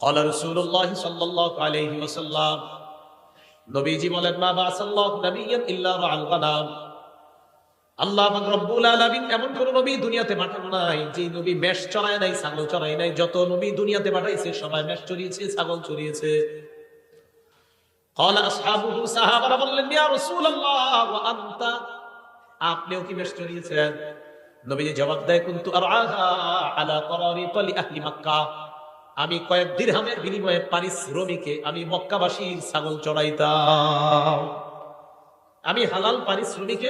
ক্বালা রাসূলুল্লাহ সাল্লাল্লাহু আলাইহি ওয়াসাল্লাম, নবীজি বলেন, মা বা'সাল্লাহু নাবিয়্যান ইল্লা রা'আল গানাম। আল্লাহ পাক রব্বুল আলামিন এমন কোন নবী দুনিয়াতে পাঠান নাই যে নবী মেষ চড়ায় নাই, ছাগল চড়ায় নাই। যত নবী দুনিয়াতে পাঠাইছে সবাই মেষ চড়িয়েছে, ছাগল চড়িয়েছে। ক্বালা আসহাবুহু, সাহাবারা বললেন, ইয়া রাসূলুল্লাহ ওয়া আনতা, আপনিও কি মেষ চড়িয়েছেন? নবীজি জবাব দেয়, কুনতু আরআহা আলা করারিত লি আহলি মক্কাহ, আমি কয়েক দিরহামের বিনিময়ে পারিশ্রমিকে আমি মক্কাবাসীর ছাগল চড়াইতাম। আমি হালাল পারিশ্রমিকে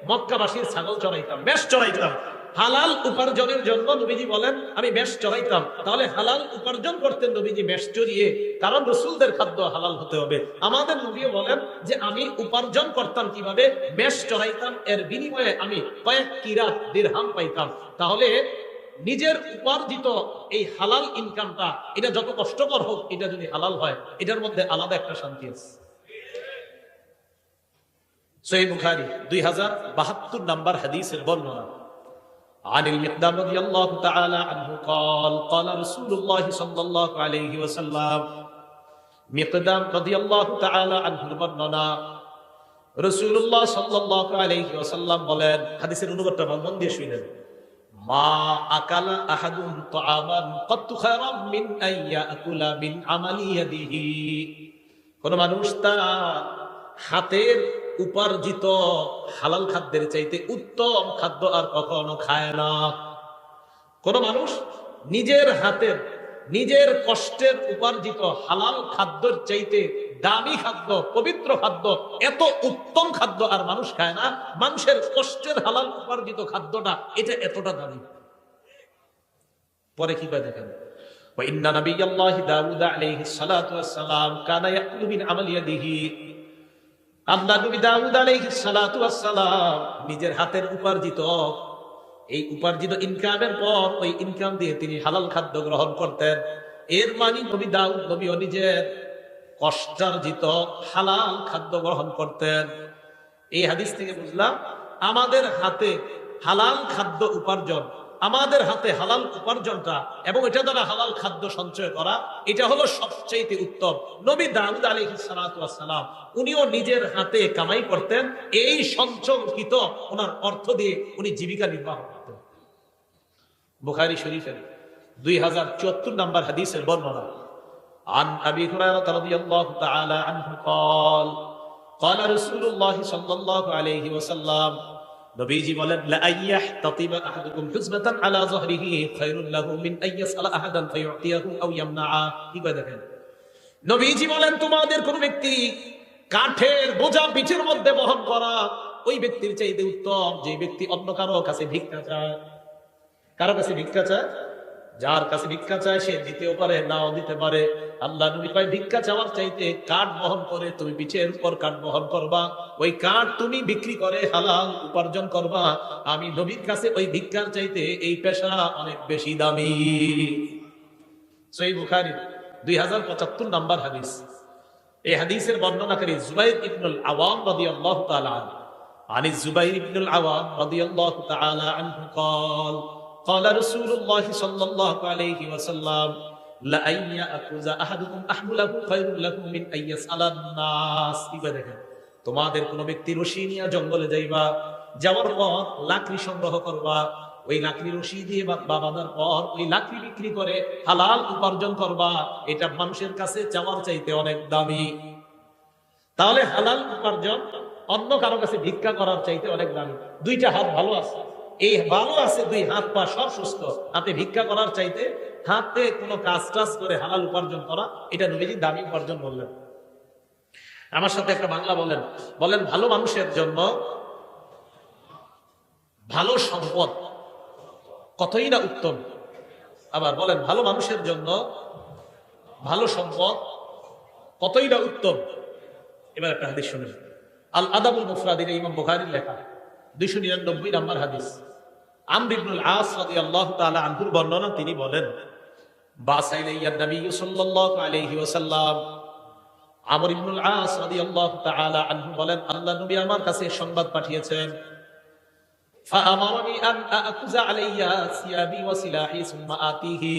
মক্কাবাসীর ছাগল চড়াইতাম, মেষ চড়াইতাম। হালাল উপার্জনের জন্য নবীজি বলেন আমি মেষ চড়াইতাম। তাহলে হালাল উপার্জন করতেন নবীজি মেষ চড়িয়ে, কারণ রাসূলদের খাদ্য হালাল হতে হবে। আমাদের নবীও বলেন যে আমি উপার্জন করতাম কিভাবে? মেষ চড়াইতাম, এর বিনিময়ে আমি কয়েক কিরাত দিরহাম পাইতাম। তাহলে নিজের উপার্জিত এই হালাল ইনকামটা, এটা যত কষ্টকর হোক, এটা যদি হালাল হয়, এটার মধ্যে আলাদা একটা শান্তি আছে। সহিহ বুখারী 2072 নম্বর হাদিসের বর্ণনা। আনিল মিকদাম রাদিয়াল্লাহু তাআলা আনহু قال قال رسول الله صلى الله عليه وسلم, মিকদাম রাদিয়াল্লাহু তাআলা আনহুর বর্ণনা, রাসূলুল্লাহ সাল্লাল্লাহু আলাইহি ওয়াসাল্লাম বলেন, হাদিসের অনুবাদটা মন দিয়ে শুনেন, মা আকালা আহাদুন তাআমান কাত্তু খায়রাম মিন আইয়াকুলা মিন আমালি ইয়াদিহি, কোন মানুষ তার হাতের উপার্জিত হালাল খাদ্যের চাইতে উত্তম খাদ্য আর কখনো খায় না। কোন মানুষ নিজের হাতের, নিজের কষ্টের উপার্জিত হালাল খাদ্যের চাইতে দামি খাদ্য, পবিত্র খাদ্য, এত উত্তম খাদ্য আর মানুষ খায় না। মানুষের কষ্টের হালাল উপার্জিত খাদ্যটা এটা এতটা দামি। পরে কি কয় দেখেন, ওয়া ইন্না নাবিয়াল্লাহি দাউদ আলাইহিস সালাতু ওয়াস সালাম কানা ইয়াকুলু মিন আমালি ইয়াদিহি, আল্লাহ নবী দাউদ আলাইহিস সালাতু ওয়াস সালাম নিজের হাতের উপার্জিত, এই উপার্জিত ইনকামের পর ওই ইনকাম দিয়ে তিনি হালাল খাদ্য গ্রহণ করতেন। এর মানে নবী দাউদ নবীও নিজের কষ্টার্জিত হালাল খাদ্য গ্রহণ করতেন। এই হাদিস থেকে বুঝলাম আমাদের হাতে হালাল খাদ্য উপার্জন, আমাদের হাতে হালাল উপার্জনটা এবং এটা দ্বারা হালাল খাদ্য সঞ্চয় করা, এটা হলো সবচেয়ে উত্তম। নবী দাউদ আলাইহিস সালাতু ওয়াস সালাম উনিও নিজের হাতে কামাই করতেন, এই সঞ্চয়কৃত ওনার অর্থ দিয়ে উনি জীবিকা নির্বাহ করতেন। বুখারী শরীফের 2074 নম্বর হাদিসের বর্ণনা। عن أبي هريرة رضي الله تعالى عنه قال قال رسول الله صلى الله عليه وسلم, নবীজি বলেন, লা আইয়াহতাতিবা আহাদুকুম হুজমাতান আলা যহরিহি খায়রুল লাহু মিন আইয়াসআলা আহাদান ফায়ুতিয়াহু আও ইয়ামনাআ। কি কয় দেখেন, নবীজি বলেন তোমাদের কোন ব্যক্তি কাঠের বোঝা পিঠের মধ্যে বহন করা ওই ব্যক্তির চাইতে উত্তম যে ব্যক্তি অন্য কারো কাছে ভিক্ষা চায়। কারো কাছে ভিক্ষা চায়, যার কাছে ভিক্ষা চায় সে দিতেও পারে, নাও দিতে পারে। আল্লাহ নবী কয় ভিক্ষা চাওয়ার চাইতে কাঠ বহন করে তুমি পিঠের উপর কাঠ বহন করবা, ওই কাঠ তুমি বিক্রি করে হালাল উপার্জন করবা। আমি নবীর কাছে ওই ভিক্ষার চাইতে এই পেশা অনেক বেশি দামি। সহিহ বুখারী 2075 নম্বর হাদিস। এই হাদিসের বর্ণনাকারী জুবাইর ইবনুল আওয়াম রাদিয়াল্লাহু তাআলা আনহু। আনি জুবাইর ইবনুল আওয়াম রাদিয়াল্লাহু তাআলা আনহু قال قال رسول الله صلى الله عليه وسلم, لا أن يأخذ أحدكم أحمله خير له من أن يسأل الناس। দেখেন, তোমাদের কোন ব্যক্তি রশি নিয়ে জঙ্গলে যাইবা, যাওয়ার পর লাকড়ি সংগ্রহ করবা, ওই লাকড়ি রশি দিয়ে বাঁধার পর ওই লাকড়ি বিক্রি করে হালাল উপার্জন করবা, এটা মানুষের কাছে চাওয়ার চাইতে অনেক দামি। তাহলে হালাল উপার্জন অন্য কারো কাছে ভিক্ষা করার চাইতে অনেক দামি। দুইটা হাত ভালো আছে, এই ভালো আছে, দুই হাত পা সব সুস্থ, আপনি ভিক্ষা করার চাইতে হাতে কোনো কাজ টাজ করে হালাল উপার্জন করা, এটা নবীজি দামি উপার্জন বললেন। আমার সাথে একটা বাংলা বলেন, বলেন ভালো মানুষের জন্য ভালো সম্পদ কতই না উত্তম। আবার বলেন ভালো মানুষের জন্য ভালো সম্পদ কতই না উত্তম। এবার একটা হাদিস শুনেন, আল আদাবুল মুফরাদির ইমাম বুখারীর লেখা 299 নম্বর হাদিস। আমর ইবনুল আস রাদিয়াল্লাহু তাআলা আনহুর বর্ণনা, তিনি বলেন, বাসাইলাইয়া নবী সাল্লাল্লাহু আলাইহি ওয়াসাল্লাম, আমর ইবনুল আস রাদিয়াল্লাহু তাআলা আনহু বলেন, আল্লাহ নবী আমার কাছে সংবাদ পাঠিয়েছেন, ফাআমারানি আন আকুযা আলাইয়া সিয়াবি ওয়া সিলাহি সুম্মা আতিহি,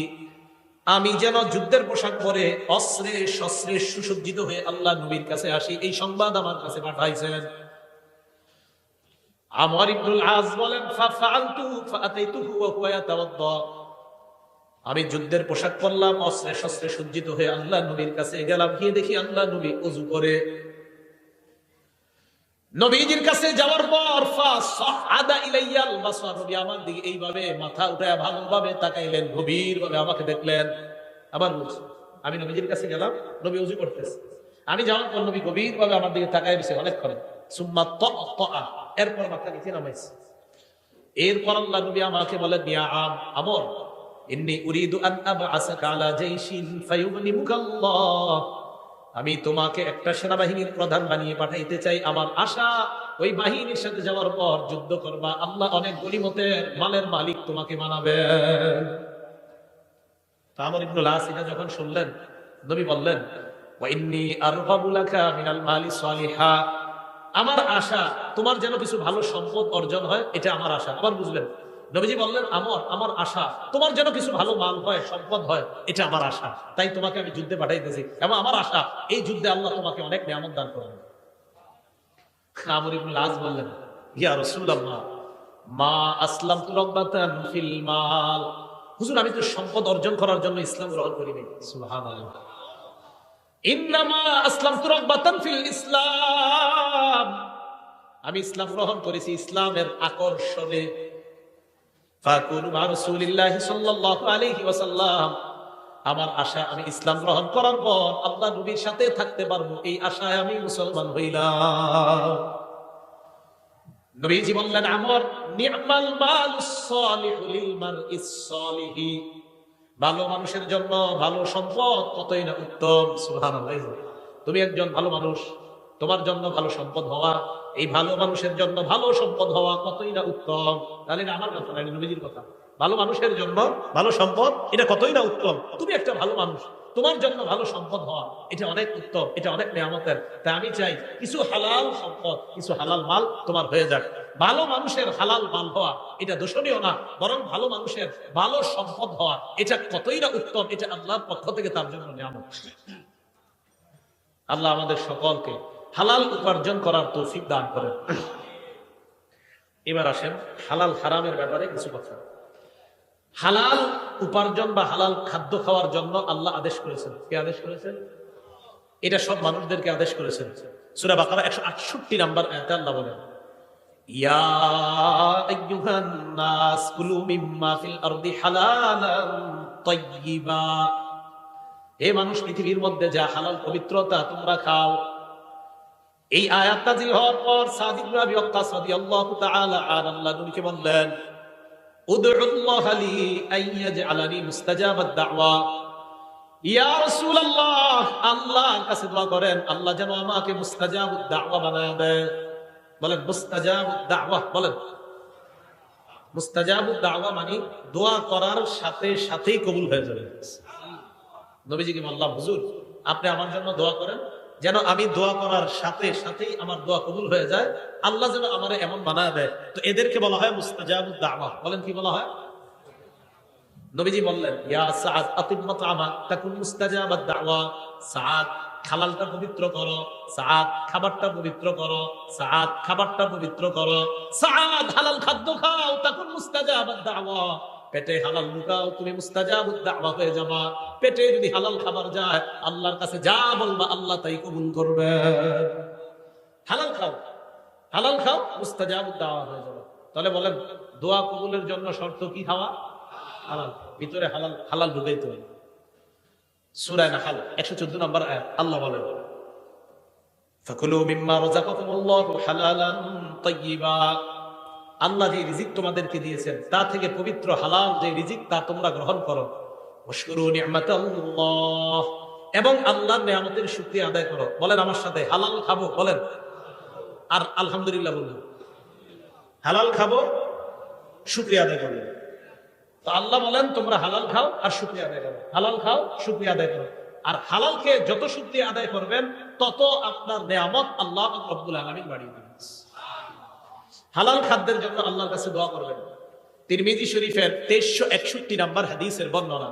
আমি যেন যুদ্ধের পোশাক পরে অস্ত্রে শস্ত্রে সুসজ্জিত হয়ে আল্লাহ নবীর কাছে আসি, এই সংবাদ আমার কাছে পাঠাইছেন। আমর ইবনুল আস বলেন, ফাফআলতু ফাআতাইতুহু ওয়া হুয়া ইয়াতাওয়াদ্দা। আমি যুদ্ধের পোশাক পরলাম, অস্ত্রে শস্ত্রে সজ্জিত হয়ে আল্লাহ নবীর কাছে গেলাম, গিয়ে দেখি আল্লাহ নবী ওযু করে। নবীজির কাছে যাওয়ার পর ফাসাআদা ইলাইয়াল বাসার, নবী আমার দিকে এইভাবে মাথা উঠায় ভালোভাবে তাকাইলেন, গভীরভাবে আমাকে দেখলেন। আবার বলছি, আমি নবীজির কাছে গেলাম, নবী ওযু করতেছে, আমি যাওয়ার পর নবী গভীরভাবে আমার দিকে তাকায় দিয়েছে অনেকক্ষণ। সুম্মা তাআ, এরপর মাথা নিচে নামাইছে। এরপর আল্লাহ নবী আমাকে বলেন, ইয়া আমর, ইন্নী উরিদু আন আবআসাকা আলা জাইশিন ফায়ুগনিমুকাল্লাহ। আমি তোমাকে একটা সেনাবাহিনীর প্রধান বানিয়ে পাঠাইতে চাই। আমার আশা ওই বাহিনীর সাথে যাওয়ার পর যুদ্ধ করবা, আল্লাহ অনেক গনিমতের মালের মালিক তোমাকে বানাবেন। আমর ইবনুল আস এটা যখন শুনলেন, নবী বললেন, ওয়া ইন্নী আরগাবু লাকা মিনাল মালি সালিহা। আমার আশা তোমার যেন কিছু ভালো সম্পদ অর্জন হয়, এটা আমার আশা। আবার বুঝলেন, নবীজি বললেন, আমার আশা তোমার যেন কিছু ভালো মাল হয়, সম্পদ হয়, এটা আমার আশা। তাই তোমাকে আমি যুদ্ধে পাঠাইতেছি, এবং আমার আশা এই যুদ্ধে আল্লাহ তোমাকে অনেক নিয়ামত দান করবেন। আমর ইবনুল আস বললেন, ইয়া রাসূলুল্লাহ, মা আসলামতু রাগবাতান ফিল মাল। হুজুর, আমি তো সম্পদ অর্জন করার জন্য ইসলাম গ্রহণ করিনি। সুবহানাল্লাহ। ইন্নামা আসলামতু রাগবাতান ফিল ইসলাম, আমি ইসলাম গ্রহণ করেছি ইসলামের আকর্ষণে। ফাকুনু মা রাসূলিল্লাহি সাল্লাল্লাহু আলাইহি ওয়াসাল্লাম, আমার আশা আমি ইসলাম গ্রহণ করার পর আল্লাহ নবীর সাথে থাকতে পারবো, এই আশায় আমি মুসলমান হইলাম। নবীজি বললেন, আমর, নি'মাল মালুস সালিহু লিল মারইস সালিহি। ভালো মানুষের জন্য ভালো সম্পদ কতই না উত্তম। সুবহানাল্লাহ। তুমি একজন ভালো মানুষ, তোমার জন্য ভালো সম্পদ হওয়া, এই ভালো মানুষের জন্য ভালো সম্পদ হওয়া কতই না উত্তম। তাহলে আমার কথা না, নবীজির কথা। ভালো মানুষের জন্য ভালো সম্পদ, এটা কতই না উত্তম। তুমি একটা ভালো মানুষ, তোমার জন্য ভালো সম্পদ হওয়া, এটা অনেক উত্তম, এটা অনেক নিয়ামতের। তাই আমি চাই কিছু হালাল সম্পদ, কিছু হালাল মাল তোমার হয়ে যাক। ভালো মানুষের হালাল মাল হওয়া এটা দোষণীয় না, বরং ভালো মানুষের ভালো সম্পদ হওয়া এটা কতই না উত্তম, এটা আল্লাহর পক্ষ থেকে তার জন্য নিয়ামত। আল্লাহ আমাদের সকলকে হালাল উপার্জন করার তৌফিক দান করেন। এবার আসেন হালাল হারামের ব্যাপারে কিছু কথা। হালাল উপার্জন বা হালাল খাদ্য খাওয়ার জন্য আল্লাহ আদেশ করেছেন। কে আদেশ করেছেন? এটা সব মানুষদেরকে আদেশ করেছেন। সূরা বাকারা 168 নম্বর আয়াতে আল্লাহ বলেন, ইয়া আইয়ুহান নাস কুলু মিম্মা ফিল আরদি হালালান তাইয়্যিবা। হে মানুষ, পৃথিবীর মধ্যে যা হালাল পবিত্রতা তোমরা খাও। এই আয়াত নাযিল হওয়ার পর সাদ ইবনে আবি ওয়াক্কাস রাদিয়াল্লাহু তাআলা আল্লাহ নবীকে বললেন, উদউল্লাহ লি আইয়াজআলানি মুস্তাজাবাদ দাওয়া। ইয়া রাসূলুল্লাহ, আল্লাহর কাছে দোয়া করেন আল্লাহ যেন আমাকে মুস্তাজাবুদ দাওয়া বানায় দেয়। বলেন মুস্তাজাবুদ দাওয়া। বলেন মুস্তাজাবুদ দাওয়া মানে দোয়া করার সাথে সাথেই কবুল হয়ে যাবে। নবীজিকে বললাম, হুজুর আপনি আমার জন্য দোয়া করেন যেন আমি দোয়া করার সাথে সাথেই আমার দোয়া কবুল হয়ে যায়, আল্লাহ যেন আমারে এমন বানায় দেয়। তো এদেরকে বলা হয় মুস্তাজাবুদ দাওয়া। বলেন কি বলা হয়? নবীজি বললেন, ইয়া সাআদ আতিব মাতআমা তাকুন মুস্তাজাবাদ দাওয়া। সাআদ, হালালটা পবিত্র করো। সাআদ, খাবারটা পবিত্র করো। সাআদ, খাবারটা পবিত্র করো। সাআদ, হালাল খাদ্য খাও, তাকুন মুস্তাজাবাদ দাওয়া। পেটে হালাল লুকাও, তুমি মুস্তাজাবুদ দাওয়া হয়ে যাবা। পেটে যদি হালাল খাবার যায়, আল্লাহর কাছে যা বলবা আল্লাহ তাই কবুল করবেন। হালাল খাও, হালাল খাও, মুস্তাজাবুদ দাওয়া হয়ে যাবে। তাহলে বলেন দোয়া কবুলের জন্য শর্ত কি? খাওয়া হালাল, ভিতরে হালাল, হালাল ঢুকাইতে হবে। সূরা নাহল 114 নম্বর আয়াত আল্লাহ বলেন, ফাকুলু মিম্মা রাযাকাকুমুল্লাহু হালালান তাইয়্যিবা। আল্লাহ যে রিজিক তোমাদেরকে দিয়েছেন তা থেকে পবিত্র হালাল যে রিজিক তা তোমরা গ্রহণ করো। ওয়াশকুরু নি'মাতাল্লাহ, এবং আল্লাহর নিয়ামতের শুকরিয়া আদায় করো। বলেন আমার সাথে, হালাল খাবো। বলেন আর আলহামদুলিল্লাহ বলুন। হালাল খাবো, শুকরিয়া আদায় করো। তো আল্লাহ বলেন তোমরা হালাল খাও আর শুকরিয়া আদায় করো। হালাল খাও, শুকরিয়া আদায় করো। আর হালালকে যত শুকরিয়া আদায় করবেন তত আপনার নিয়ামত আল্লাহ রাব্বুল আলামিন বাড়িয়ে দিবেন। হালাল খাদ্যের জন্য আল্লাহর কাছে দোয়া করবেন। তিরমিজি শরীফের 2361 নম্বর হাদিসের বর্ণনা,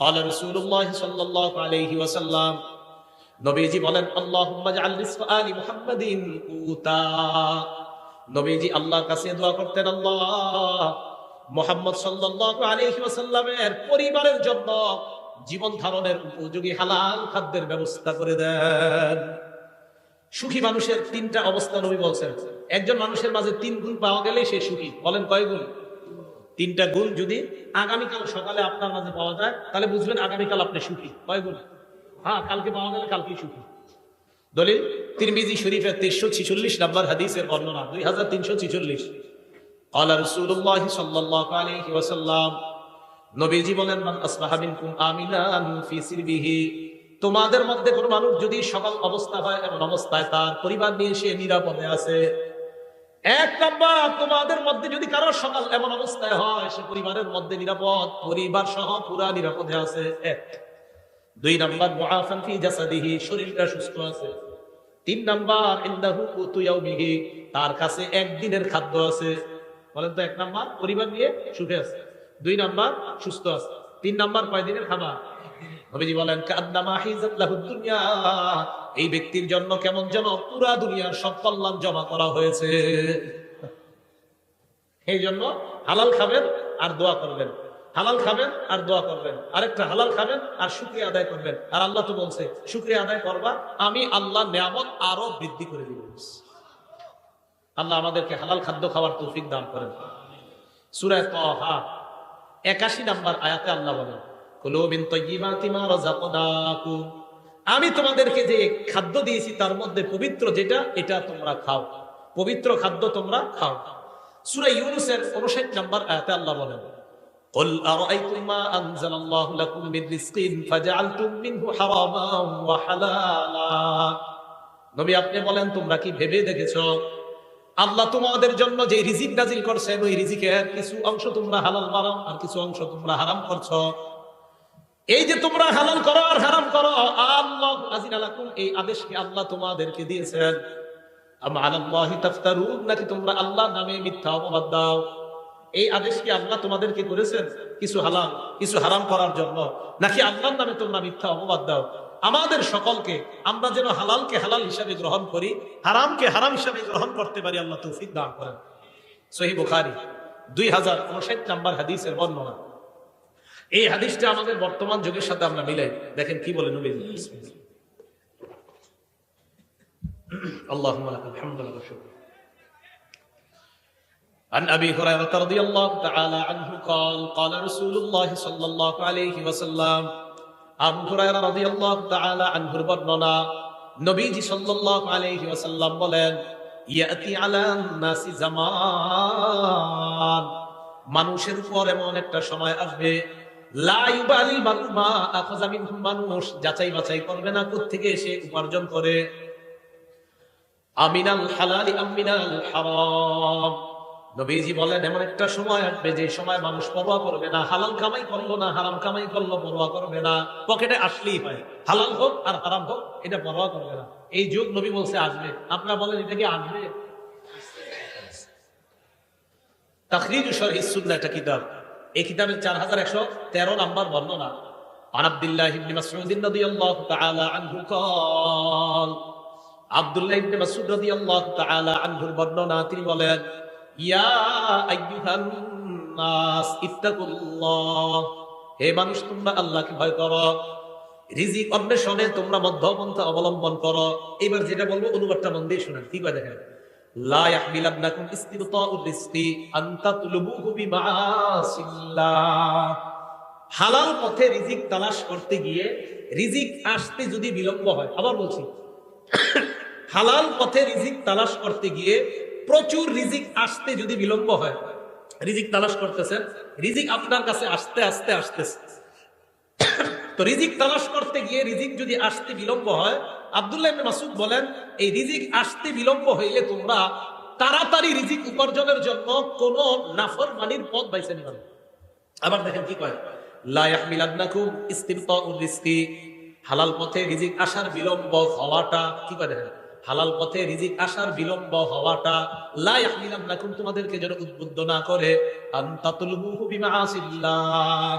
قال رسول الله صلى الله عليه وسلم নবীজি বলেন আল্লাহুম্মা জাআল রিজকা আলি মুহাম্মাদিন কুতা। নবীজি আল্লাহর কাছে দোয়া করতেন, আল্লাহ মুহাম্মদ সাল্লাল্লাহু আলাইহি ওয়াসাল্লামের পরিবারের জন্য জীবন ধারণের উপযোগী হালাল খাদ্যের ব্যবস্থা করে দেন। সুখী মানুষের তিনটা অবস্থা নবী বলছেন। একজন মানুষের মাঝে তিন গুণ পাওয়া গেলে সে সুখী। বলেন কয় গুণ? তিনটা গুণ যদি আগামীকাল সকালে আপনার মাঝে পাওয়া যায় তাহলে বুঝবেন আগামীকাল আপনি সুখী। কয় গুণ? হ্যাঁ, কালকে পাওয়া গেলে কালকেই সুখী। দলিল তিরমিজি শরীফের 346 নম্বর হাদিসের বর্ণনা, 2346। قال رسول الله صلى الله عليه وسلم নবীজি বলেন, মান আসবাহা মিনকুম আমিনান ফি সিরবিহি, তোমাদের মধ্যে কোন মানুষ যদি সকাল অবস্থা হয় এমন অবস্থায় তার পরিবার নিয়ে সে নিরাপদে আছে। এক নাম্বার, তোমাদের মধ্যে যদি কারো সকাল এমন অবস্থায় হয় সে পরিবারের মধ্যে নিরাপদ, পরিবার সহ পুরা নিরাপদে আছে। এক। দুই নাম্বার, মুআফান ফি জাসাদিহি, শরীরটা সুস্থ আছে। তিন নাম্বার, ইনদাহু কুতু ইয়াউমিহি, তার কাছে একদিনের খাদ্য আছে। বলেন তো, এক নাম্বার পরিবার নিয়ে সুখে আছে, দুই নাম্বার সুস্থ আছে, তিন নাম্বার কয়দিনের খাবার। নবীজি বলেন, কান্নামা হিজাত লাহুদ দুনিয়া, এই ব্যক্তির জন্য কেমন যেন পুরা দুনিয়ার সব কল্যাণ জমা করা হয়েছে। এই জন্য হালাল খাবেন আর দোয়া করবেন, হালাল খাবেন আর দোয়া করবেন, আরেকটা হালাল খাবেন আর শুকরিয়া আদায় করবেন। আর আল্লাহ তো বলছে শুকরিয়া আদায় করবা, আমি আল্লাহ নিয়ামত আরো বৃদ্ধি করে দিব। আল্লাহ আমাদেরকে হালাল খাদ্য খাওয়ার তৌফিক দান করেন। সূরা তাহা 81 নম্বর আয়াতে আল্লাহ বলেন, কুলু মিন তাইয়্যিবাতি মা রাযাকনাকুম, আমি তোমাদেরকে যে খাদ্য দিয়েছি তার মধ্যে পবিত্র যেটা, এটা তোমরা খাও, পবিত্র খাদ্য তোমরা খাও। সূরা ইউনূসের 59 নম্বর আয়াতে আল্লাহ বলেন, কুল আরাআইতুম মা আনজালাল্লাহু লাকুম মির রিজকিন ফাজআলতুম মিনহু হারামান ওয়া হালালা, নবী আপনি বলেন তোমরা কি ভেবে দেখেছো আল্লাহ তোমাদের জন্য যে রিজিক নাজিল করছেন ওই রিজিকের কিছু অংশ তোমরা হালাল করো আর কিছু অংশ তোমরা হারাম করছো। এই যে তোমরা হালাল করো আর হারাম করো, আল্লাহ আযিনা লাকুম, এই আদেশ কি আল্লাহ তোমাদেরকে দিয়েছেন? আম আলাল্লাহি তাফতারুন, নাকি তোমরা আল্লাহর নামে মিথ্যা অপবাদ দাও? এই আদেশ কি আল্লাহ তোমাদেরকে করেছেন কিছু হালাল কিছু হারাম করার জন্য, নাকি আল্লাহর নামে তোমরা মিথ্যা অপবাদ দাও? আমাদের সকলকে আমরা যেন হালালকে হালাল হিসাবে গ্রহণ করি, হারামকে হারাম হিসাবে গ্রহণ করতে পারি, আল্লাহ তৌফিক দান করেন। সহিহ বুখারী 2059 নম্বর হাদিসের বর্ণনা। এই হাদিসটা আমাদের বর্তমান যুগের সাথে আমরা মিলাই দেখেন কি বলে নবী। আল্লাহুম্মা লাকাল হামদু ওয়া শুকর। عن أبي هريرة رضي الله تعالى عنه قال قال رسول الله صلى الله عليه وسلم, আবু হুরায়রা রাদিয়াল্লাহু তাআলা আনহুর বর্ণনা, নবীজি সাল্লাল্লাহু আলাইহি ওয়াসাল্লাম বলেন, ইয়াতি আলান নাসি জামান, মানুষের উপর এমন একটা সময় আসবে, লা ইউবালি মা আখাযা মিনহু, মানুষ যাচাই বাছাই করবে না কোত্থেকে সে উপার্জন করে, আমিনাল হালালি আমিনাল হারাম। নবীজি বলেন এমন একটা সময় আসবে যে সময় মানুষ পরোয়া করবে না, হালাল কামাই করলো না হারাম কামাই করলো পরোয়া করবে না, পকেটে আসলেই হয়, হালাল হোক আর হারাম হোক এটা পরোয়া করবে না। এই যুগ নবী বলছে আসবে। আপনারা বলেন এটা কি আসবে? তাখরিজ শরহিস সুন্নাহ একটা কিতাব, এই কিতাবের 4113 নম্বর বর্ণনা। আন আব্দুল্লাহ ইবনে মাসউদ রাদিয়াল্লাহু তাআলা আনহু قال, আব্দুল্লাহ ইবনে মাসউদ রাদিয়াল্লাহু তাআলা আনহুর বর্ণনা, তিনি বলেন, ইয়া আইয়ুহান নাস ইত্তাকুল্লাহ, হে মানুষ তোমরা আল্লাহকে ভয় করো, রিজিক অন্বেষণে তোমরা মধ্যপন্থা অবলম্বন করো। এবার যেটা বলবো অনুবাদটা মন দিয়ে শুনেন, কি কয় দেখেন, লা ইয়াহমিলান্নাকুম ইস্তিবতাউর রিজকি আন তাতলুবুহু বিমাআসিল্লাহ, হালাল পথে রিজিক তালাশ করতে গিয়ে রিজিক আসতে যদি বিলম্ব হয়, আবার বলছি হালাল পথে রিজিক তালাশ করতে গিয়ে প্রচুর রিজিক আসতে যদি বিলম্ব হয়, রিজিক তালাশ করতেছেন, রিজিক আপনার কাছে আসতে আসতে আসতেছে, তো রিজিক তালাশ করতে গিয়ে রিজিক যদি আসতে বিলম্ব হয়, আব্দুল্লাহ ইবনে মাসউদ বলেন এই রিজিক আসতে বিলম্ব হইলে তোমরা তাড়াতাড়ি রিজিক উপার্জনের জন্য কোন নাফরমানির পথ বাইছে নিবা। আবার দেখেন কি কয়, লা ইয়াহমিলান্নাকুম ইস্তিবতাউর রিজকি, হালাল পথে রিজিক আসার বিলম্ব হওয়াটা, কি কয় দেখেন, হালাল পথে রিজিক আসার বিলম্ব হওয়াটা, লা ইয়াহমিলান্নাকুম তোমাদেরকে যেন উদ্বুদ্ধ না করে, আন তাতলুবুহু বিমাআসিল্লাহ,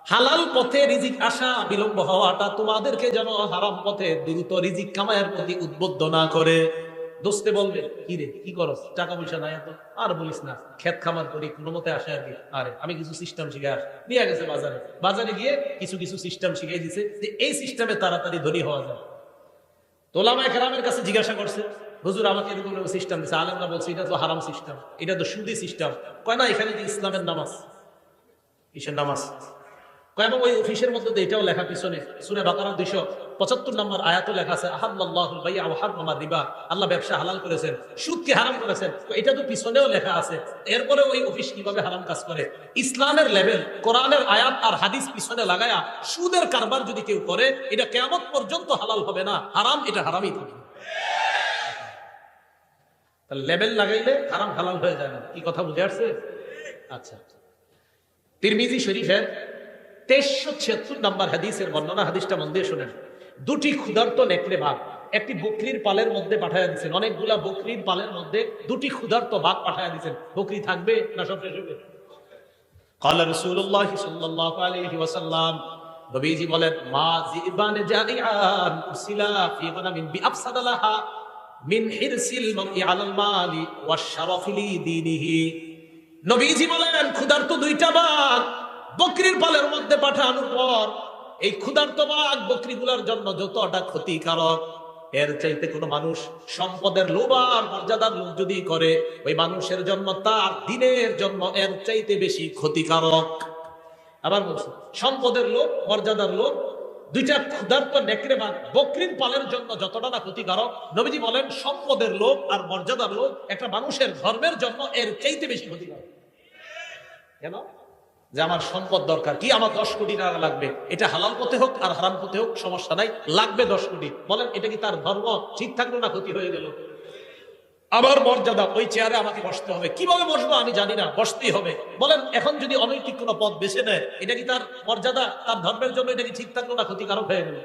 হালাল পথে রিজিক আসা বিলম্ব হওয়াটা তোমাদেরকে যেন হারাম পথে দ্রুত রিজিক কামায়ের প্রতি উদ্বুদ্ধ না করে। দোস্তে বলবে, কি রে কি করস, টাকা পয়সা নাই এত, আর বলিস না, খেত খামার করি কোনো মতে আসে আর কি। আরে আমি কিছু সিস্টেম শিখে আস, নিয়ে গেছে বাজারে, বাজারে গিয়ে কিছু কিছু সিস্টেম শিখিয়ে দিছে যে এই সিস্টেমে তাড়াতাড়ি ধনী হওয়া যায়। ওলামায়ে কেরামের কাছে জিজ্ঞাসা করছে, হুজুর আমাকে এরকম সিস্টেম দিচ্ছে, আলেমরা বলছে এটা তো হারাম সিস্টেম, এটা তো সুদী সিস্টেম। কয় না, এখানে যে ইসলামের নামাজ, কিসের নামাজ? এবং ওই অফিসের মধ্যে এটাও লেখা, পিছনে সূরা বাকারা 275 নম্বর আয়াতে লেখা আছে, আহাল্লাল্লাহুল বাই'a ওয়া হাররামা রিবা, আল্লাহ ব্যবসা হালাল করেছেন, সুদকে হারাম করেছেন। এটা তো পিছনেও লেখা আছে। এরপরে ওই অফিস কিভাবে হারাম কাজ করে? ইসলামের লেভেল, কোরআনের আয়াত আর হাদিস পিছনে লাগায়া সুদের কারবার যদি কেউ করে, এটা কিয়ামত পর্যন্ত হালাল হবে না, হারাম, এটা হারামই থাকবে। তাহলে লেভেল লাগাইলে হারাম হালাল হয়ে যায় না। কি কথা বুঝে আসছে? আচ্ছা, তিরমিজি শরীফের 2376 নম্বর হাদিসের বর্ণনা, হাদিসটা মন দিয়ে শুনেন। দুটি ক্ষুধার্ত নেকড়ে বাঘ একটি বকরির পালের মধ্যে পাঠায়া দিচ্ছেন। অনেকগুলা বকরির পালের মধ্যে দুটি ক্ষুধার্ত বাঘ পাঠায়া দিচ্ছেন। বকরি থাকবে না সব শেষ হবে? ক্বালা রাসূলুল্লাহ সাল্লাল্লাহু আলাইহি ওয়াসাল্লাম, নবীজি বলেন, মা জিবান জারিআন উরসিলা ফি গানামিন বিআফসাদা লাহা মিন হিরসিল মারই আলাল মালি ওয়াশ শারাফি লিদীনিহি। নবীজি বলেন, ক্ষুধার্ত দুইটা বাঘ বকরির পালের মধ্যে পাঠানোর পর এই ক্ষুধার্ত বাঘ বকরিগুলোর জন্য যতটা ক্ষতিকারক, এর চাইতে কোনো মানুষ সম্পদের লোভ আর মর্যাদার লোভ যদি করে, ওই মানুষের জন্য তার দিনের জন্য এর চাইতে বেশি ক্ষতিকারক। আবার বলছি, সম্পদের লোভ, মর্যাদার লোভ, দুইটা ক্ষুধার্ত নেকড়ে বাঘ বকরির পালের জন্য যতটা না ক্ষতিকারক, নবীজি বলেন সম্পদের লোভ আর মর্যাদার লোভ একটা মানুষের ধর্মের জন্য এর চাইতে বেশি ক্ষতিকারক। কেন? যে আমার সম্পদ দরকার, কি আমার 10 কোটি টাকা লাগবে, এটা হালাল পথে হোক আর হারাম পথে হোক সমস্যা নাই, লাগবে 10 কোটি। বলেন এটা কি তার ধর্ম ঠিক থাকলো না ক্ষতি হয়ে গেল? আবার মর্যাদা, ওই চেয়ারে আমাকে বসতে হবে, কিভাবে বসবো আমি জানি না, বসতেই হবে। বলেন এখন যদি অনৈতিক কোনো পথ বেছে নেয়, এটা কি তার মর্যাদা, তার ধর্মের জন্য এটা কি ঠিক থাকলো না ক্ষতিকারক হয়ে গেল?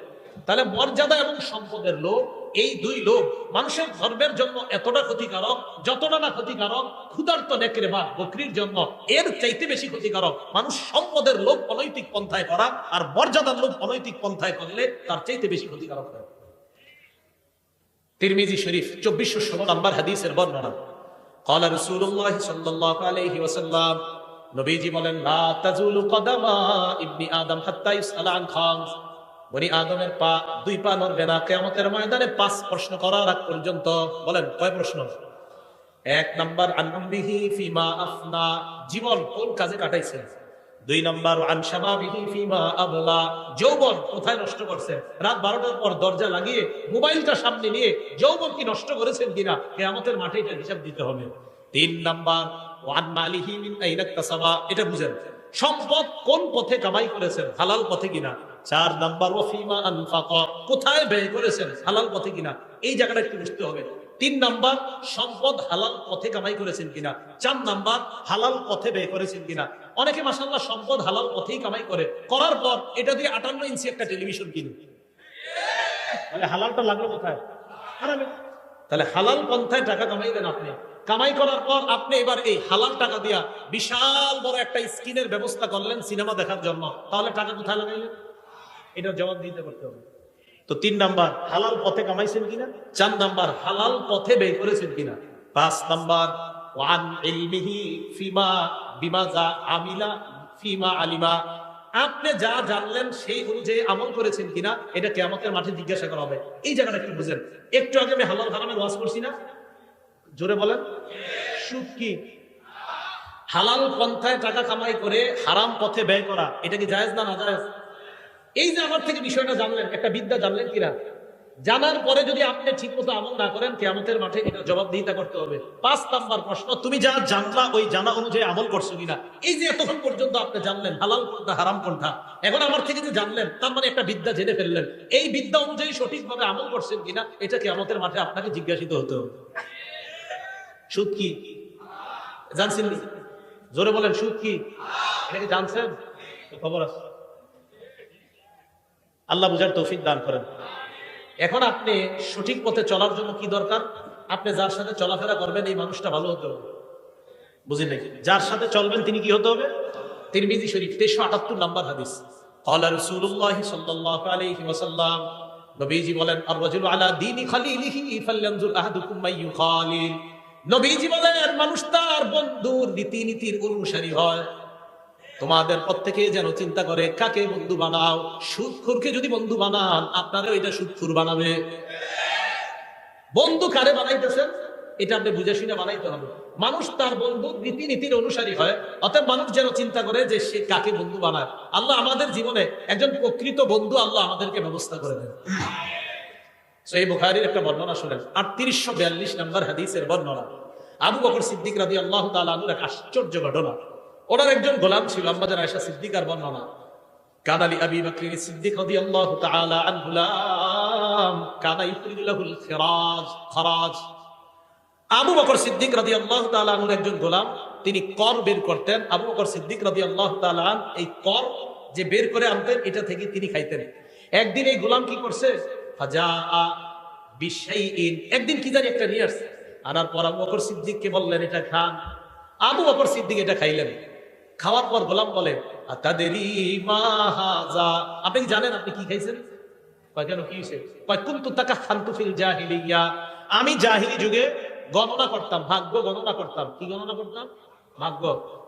তাহলে মর্যাদা এবং সম্পদের লোভ, এই দুই লোভ মানুষের ধর্মের জন্য এতটা ক্ষতিকারক, যতটা না ক্ষতিকারক ক্ষুধার্ত নেকড়ে বাঘ বকরির জন্য এর চাইতে বেশি ক্ষতিকারক মানুষ সম্পদের লোভ অনৈতিক পন্থায় করা আর মর্যাদার লোভ অনৈতিক পন্থায় করলে তার চাইতে বেশি ক্ষতিকারক হয়। তিরমিজি শরীফ 2416 নম্বর হাদিসের বর্ণনা, ক্বালা রাসূলুল্লাহ সাল্লাল্লাহু আলাইহি ওয়াসাল্লাম, নবীজি বলেন, লা তাজুলু কদামা ইবনি আদম হাত্তা ইউসআলা আন খামস, বনি আদমের পা, দুই পা নড়বে না কিয়ামতের ময়দানে 5 প্রশ্ন করার আগ পর্যন্ত। বলেন কয় প্রশ্ন? 1 নাম্বার, আন উমরিহি ফিমা আফনা, জীবন কোন কাজে কাটাইছেন। 2 নাম্বার, আন শাবাবিহি ফিমা আবলা, যৌবন কোথায় নষ্ট করছেন। রাত 12টার পর দরজা লাগিয়ে মোবাইলটা সামনে নিয়ে যৌবন কি নষ্ট করেছেন কিনা, কিয়ামতের মাঠে এটা হিসাব দিতে হবে। 3 নাম্বার, ওয়ান মালিহি মিন আইনা ইকতাসাবা, এটা বুঝেন, সম্পদ কোন পথে কামাই করেছেন, হালাল পথে কিনা। 4 নাম্বার, ওয়াফিমা আনফাকা, কোথায় ব্যয় করেছেন, হালাল পথে কিনা, এই জায়গাটা একটু বুঝতে হবে। 3 নাম্বার, সম্পদ হালাল পথে কামাই করেছেন কিনা। 4 নাম্বার, হালাল পথে ব্যয় করেছেন কিনা। অনেকে মাশাআল্লাহ সম্পদ হালাল পথেই কামাই করে, করার পর এটা দিয়ে 58 ইঞ্চি একটা টেলিভিশন কিনে, তাহলে হালালটা লাগলো কোথায়? হারামে। তাহলে হালাল পন্থায় টাকা কামাইলেন আপনি, কামাই করার পর আপনি এবার এই হালাল টাকা দিয়া বিশাল বড় একটা স্ক্রিনের ব্যবস্থা করলেন সিনেমা দেখার জন্য, তাহলে টাকা কোথায় লাগাইলেন? এটা জবাব দিতে পারতে হবে। তো 3 নাম্বার, হালাল পথে কামাইছেন কিনা। 4 নাম্বার, হালাল পথে ব্যয় করেছেন কিনা। 5 নাম্বার, ওয়ান ইলমিহি ফিমা বিমাজা আমিলা ফিমা আলিমা, আপনি যা জানলেন সেই অনুযায়ী আমল করেছেন কিনা, এটা কিয়ামতের মাঠে জিজ্ঞাসা করা হবে। এই জায়গাটা একটু বুঝেন। একটু আগে আমি হালাল হারামের ওয়াজ করছি না, জোরে বলেন। সুদ কি? হালাল পন্থায় টাকা কামাই করে হারাম পথে ব্যয় করা, এটা কি জায়েজ না নাজায়েজ? এই যে আমার থেকে বিষয়টা জানলেন, একটা বিদ্যা জানলেন কিনা, জানার পরে যদি আপনি ঠিক মতো আমল না করেন, কিয়ামতের মাঠে এটা জবাবদিহিতা করতে হবে। 5 নাম্বার প্রশ্ন, তুমি যা জানলা ওই জানা অনুযায়ী আমল করছো কিনা। এই যে এতক্ষণ পর্যন্ত আপনি জানলেন হালাল কোনটা হারাম কোনটা, এখন আমার থেকে যে জানলেন তার মানে একটা বিদ্যা জেনে ফেললেন, এই বিদ্যা অনুযায়ী সঠিকভাবে আমল করছেন কিনা, এটা কিয়ামতের মাঠে আপনাকে জিজ্ঞাসিত হতে হবে। সুদ কি জানছেন? জোরে বলেন, সুদ কি? এটা কি জানছেন? খবর আছে? আল্লাহ বুঝার তৌফিক দান করেন। এখন আপনি সঠিক পথে চলার জন্য কি দরকার? আপনি যার সাথে চলাফেরা করবেন এই মানুষটা ভালো হতে হবে, বুঝলেন নাকি? যার সাথে চলবেন তিনি কি হতে হবে? তিরমিজি শরীফ 378 নম্বর হাদিস। ক্বালা রাসূলুল্লাহ সাল্লাল্লাহু আলাইহি ওয়াসাল্লাম, নবীজি বলেন, আর-রাজুলু আলা দীনি খালিলিহি ফালয়ানজুর আহাদুকুম মাইয়ু খালিল। নবীজি বলেন, মানুষ তার বন্ধুর রীতিনীতির অনুসারী হয়। তোমাদের প্রত্যেকে যেন চিন্তা করে কাকে বন্ধু বানাও। সুদখোরকে যদি বন্ধু বানান, আপনারা এটা সুদখোর বানাবে। বন্ধু কারে বানাইতেছেন এটা আপনি বুঝে শুনে বানাইতে হবে। মানুষ তার বন্ধু রীতিনীতির অনুসারী হয়, অতএব মানুষ যেন চিন্তা করে যে সে কাকে বন্ধু বানায়। আল্লাহ আমাদের জীবনে একজন প্রকৃত বন্ধু আল্লাহ আমাদেরকে ব্যবস্থা করে দেন। সহিহ বুখারীর একটা বর্ণনা শুনেন, 3842 নম্বর হাদিসের বর্ণনা। আবু বকর সিদ্দিক রাদিয়াল্লাহু তাআলা আনহুর এক আশ্চর্য ঘটনা। ওনার একজন গোলাম ছিল, আম্মাজান আয়েশা সিদ্দিকার বর্ণনা। কানা লি আবি বকর সিদ্দিক রাদিয়াল্লাহু তাআলা আনহু গুলাম কানা ইফরিদু লাহুল খরাজ। আবু বকর সিদ্দিক রাদিয়াল্লাহু তাআলা আনহুর একজন গোলাম, তিনি কর বের করতেন। আবু বকর সিদ্দিক রাদিয়াল্লাহু তাআলা আন এই কর যে বের করে আনতেন, এটা থেকে তিনি খাইতেন। একদিন এই গোলাম কি করছে, ফাজাআ বিশাইইন, একদিন কি জানি একটা নিয়ে আসছে। আনার পর আবু বকর সিদ্দিককে বললেন, এটা খান। আবু বকর সিদ্দিক এটা খাইলেন। খাওয়ার পর গোলাম বলে, আতাদরি মা হাযা, আপনি কি জানেন আপনি কি খাইছেন? কয় কেন, কি হইছে? কয় কুনতু তাকাখানতু ফিল জাহিলিয়া, আমি জাহিলি যুগে গণনা করতাম, ভাগ্য গণনা করতাম। কি গণনা করতাম? ভাগ্য।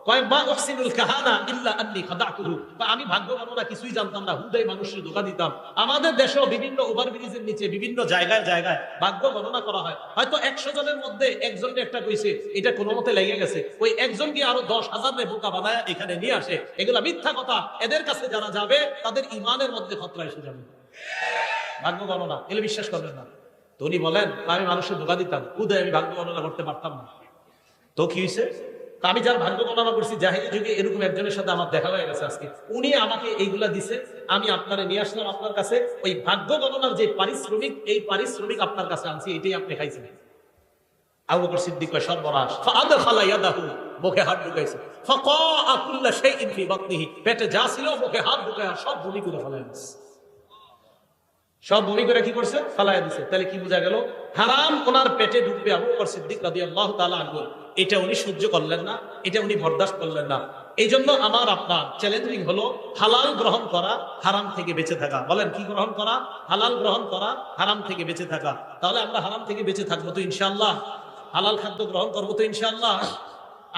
কয় মা উহসিনুল কাহানা ইল্লা আন্নী খাদাতুহু, আমি ভাগ্য গণনা কিছুই জানতাম না, হুদাই মানুষের ধোঁকা দিতাম। আমাদের দেশেও বিভিন্ন ওভারব্রিজের নিচে বিভিন্ন জায়গায় জায়গায় ভাগ্য গণনা করা হয়। হয়তো 100 জনের মধ্যে একজনকে একটা কইছে, এটা কোনো মতে লেগে গেছে, ওই একজনকে আরো 10,000 বোকা বানায় এখানে নিয়ে আসে। এগুলা মিথ্যা কথা। এদের কাছে যারা যাবে তাদের ইমানের মধ্যে খতরা এসে যাবে। ভাগ্য গণনা এগুলো বিশ্বাস করবেন না। তো উনি বলেন, আমি মানুষের ধোঁকা দিতাম, হুদাই আমি ভাগ্য গণনা করতে পারতাম না। তো কি হয়েছে? আমি যার ভাগ্য গণনা করছি জাহিলি যুগে, এরকম একজনের সাথে আমার দেখা হয়ে গেছে আজকে। উনি আমাকে এইগুলা দিছে, আমি আপনারে নিয়ে আসলাম আপনার কাছে। ওই ভাগ্য গণনার যে পারিশ্রমিক, এই পারিশ্রমিক আপনার কাছে আনছি, এটাই আপনি খাইছেন। আবু বকর সিদ্দিক কয়, সর্বনাশ। ফাআদখালা ইয়াদাহু, মুখে হাত ঢুকাইছে। ফাকাআ কুল্লা শাইইন ফি বাতনিহি, পেটে যা ছিল মুখে হাত ঢুকায়া সব বমি করে ফেলাই দিছে। সব বমি করে কি করছে? ফালাইয়া দিছে। তাহলে কি বোঝা গেল? হারাম ওনার পেটে ঢুকবে। আবু বকর সিদ্দিক রাদিয়াল্লাহু তাআলা আনহু এটা উনি সহ্য করলেন না, এটা উনি বরদাস্ত করলেন না। এই জন্য আমার আপনার চ্যালেঞ্জিং হলো হালাল গ্রহণ করা, হারাম থেকে বেঁচে থাকা। বলেন, কি গ্রহণ করা? হালাল গ্রহণ করা, হারাম থেকে বেঁচে থাকা। তাহলে আমরা হারাম থেকে বেঁচে থাকবো তো ইনশাআল্লাহ? হালাল খাদ্য গ্রহণ করবো তো ইনশাআল্লাহ?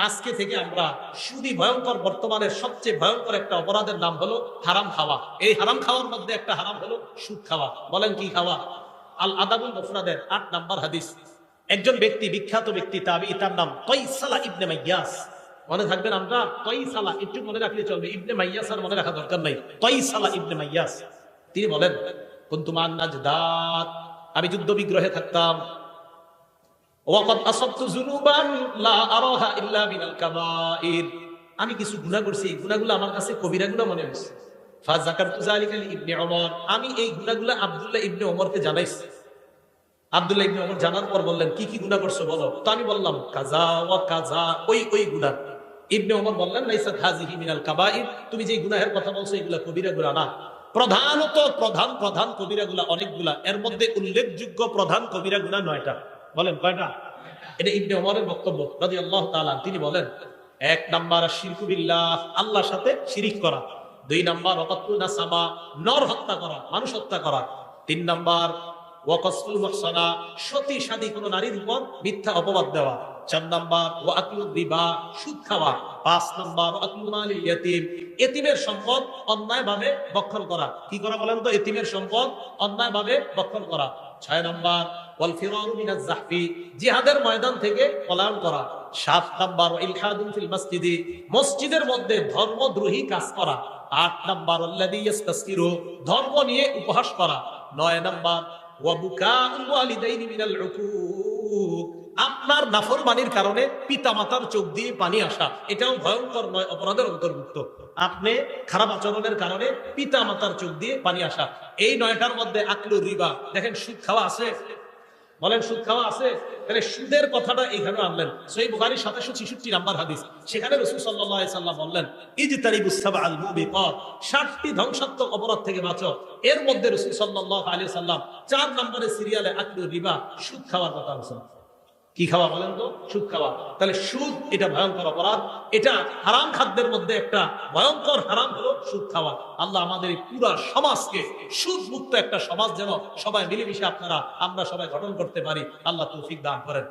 আজকে থেকে আমরা সুদী ভয়ঙ্কর, বর্তমানের সবচেয়ে ভয়ঙ্কর একটা অপরাধের নাম হলো হারাম খাওয়া। এই হারাম খাওয়ার মধ্যে একটা হারাম হলো সুদ খাওয়া। বলেন, কি খাওয়া? আল আদাবুল মুফরাদের 8 নম্বর হাদিস। একজন ব্যক্তি, বিখ্যাত ব্যক্তি, তাবিঈ, তার নাম কাইসালা ইবনে মাইয়াস। মনে থাকবেন, আমরা কাইসালা একটু মনে রাখলে চলবে, ইবনে মাইয়াস আর মনে রাখা দরকার নাই। কাইসালা ইবনে মাইয়াস তিনি বলেন, কুনতু মান নাজদাত, আমি যুদ্ধ বিগ্রহে থাকতাম। ওয়াকাদ আসাবতু যুনুবান লা আরাহা ইল্লা মিনাল কাবাইর, আমি কিছু গুনাহ করছি, এই গুনাহগুলো আমার কাছে কবিরা গুনাহ মনে হচ্ছে। ফাযাকারতু যালিকা লিইবনে ওমর, আমি এই গুনাহগুলো আব্দুল্লাহ ইবনে ওমরকে জানাইছি। আব্দুল্লাহ ইবনে ওমর জানার পর বললেন, কি কি গুনাহ করছো বলো। তো আমি বললাম, কাযা ওয়া কাযা, ওই গুনাহ। ইবনে ওমর বললেন, লাইসাত হাযিহি মিনাল কাবাইর, তুমি যে গুনাহের কথা বলছো এগুলা কবিরা গুনাহ না। প্রধান কবিরা গুনাহ অনেকগুলা, এর মধ্যে উল্লেখযোগ্য প্রধান কবিরা গুনাহ 9টা। বলেন, কয়টা? এটা ইবনে ওমরের বক্তব্য রাদিয়াল্লাহু তাআলা। তিনি বলেন, 1 নাম্বার শিরকু বিল্লাহ, আল্লাহর সাথে শিরিক করা। 2 নাম্বার ওয়াকাতুল নাসাবা, নর হত্যা করা, মানুষ হত্যা করা। 3 নাম্বার ওয়াকাসফুল মুহসানা, সতী সাদী কোন নারীর উপর মিথ্যা অপবাদ দেওয়া। 4 নাম্বার ওয়াকলুর রিবা, সুদ খাওয়া। 5 নাম্বার ওয়াকলু মালিল ইয়াতীম, এতিমের সম্পদ অন্যায়ভাবে ভক্ষণ করা। কি করা বলেন তো? এতিমের সম্পদ অন্যায়ভাবে ভক্ষণ করা। 6 নাম্বার ওয়াল ফিরারু মিনাজ যাহফি, জিহাদের ময়দান থেকে পলায়ন করা। 7 নাম্বার ইলহাদুন ফিল মসজিদি, মসজিদের মধ্যে ধর্মদ্রোহী কাজ করা। 8 নাম্বার আল্লাযী ইস্তাসকিরু, ধর্ম নিয়ে উপহাস করা। 9 নাম্বার ওয়া বুকাউল ওয়ালিদাইনি মিনাল উকুক, আপনার নাফরমানির কারণে পিতামাতার চোখ দিয়ে পানি আসা, এটাও ভয়ঙ্কর নয় অপরাধের অন্তর্ভুক্ত। আপনি খারাপ আচরণের কারণে পিতামাতার চোখ দিয়ে পানি আসা। এই 9টার মধ্যে আকলুর রিবা, দেখেন সুদ খাওয়া আছে। বলেন, সুদ খাওয়া আছে? তাহলে সুদের কথাটা এখানে আনলেন। সহিহ বুখারী 766 নাম্বার হাদিস। সেখানে রাসূল সাল্লাল্লাহু আলাইহি সাল্লাম বললেন, ইজতানিবুস সাবআল মুবিকাত, 7টি ধ্বংসাত্মক অপরাধ থেকে বাঁচো। এর মধ্যে রাসূল সাল্লাল্লাহু আলাইহি সাল্লাম 4 নম্বরে সিরিয়ালে আকলুর রিবা, সুদ খাওয়ার কথা বলেছেন। কি খাওয়া বলেন তো? সুদ খাওয়া। তাহলে সুদ এটা ভয়ঙ্কর অপরাধ। এটা হারাম খাদ্যের মধ্যে একটা ভয়ঙ্কর হারাম হলো সুদ খাওয়া। আল্লাহ আমাদের এই পুরা সমাজকে সুদ মুক্ত একটা সমাজ যেন সবাই মিলেমিশে আমরা সবাই গঠন করতে পারি, আল্লাহ তৌফিক দান করেন।